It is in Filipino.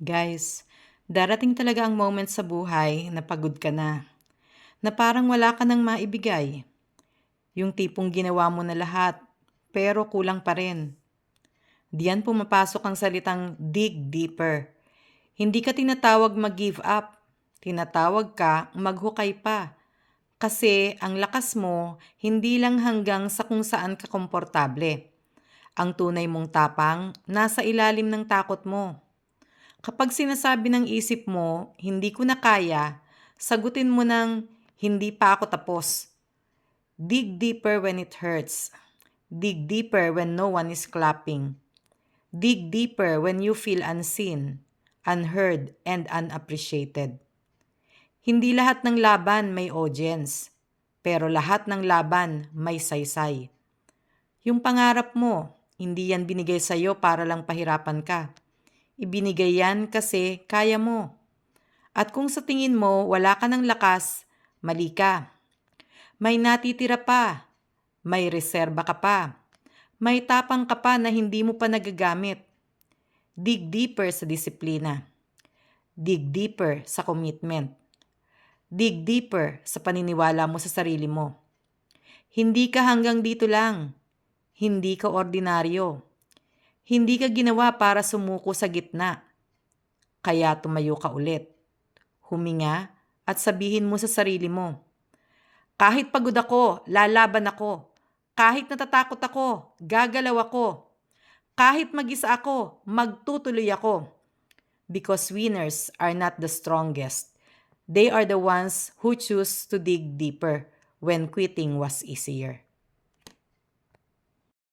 Guys, darating talaga ang moment sa buhay na pagod ka na. Na parang wala ka nang maibigay. Yung tipong ginawa mo na lahat, pero kulang pa rin. Diyan pumapasok ang salitang dig deeper. Hindi ka tinatawag mag-give up. Tinatawag ka maghukay pa. Kasi ang lakas mo, hindi lang hanggang sa kung saan ka komportable. Ang tunay mong tapang, nasa ilalim ng takot mo. Kapag sinasabi ng isip mo, hindi ko na kaya, sagutin mo ng, hindi pa ako tapos. Dig deeper when it hurts. Dig deeper when no one is clapping. Dig deeper when you feel unseen, unheard, and unappreciated. Hindi lahat ng laban may audience, pero lahat ng laban may saysay. Yung pangarap mo, hindi yan binigay sa'yo para lang pahirapan ka. Ibinigay yan kasi kaya mo. At kung sa tingin mo wala ka ng lakas, mali ka. May natitira pa. May reserba ka pa. May tapang ka pa na hindi mo pa nagagamit. Dig deeper sa disiplina. Dig deeper sa commitment. Dig deeper sa paniniwala mo sa sarili mo. Hindi ka hanggang dito lang. Hindi ka ordinaryo. Hindi ka ginawa para sumuko sa gitna. Kaya tumayo ka ulit. Huminga at sabihin mo sa sarili mo, kahit pagod ako, lalaban ako. Kahit natatakot ako, gagalaw ako. Kahit mag-isa ako, magtutuloy ako. Because winners are not the strongest. They are the ones who choose to dig deeper when quitting was easier.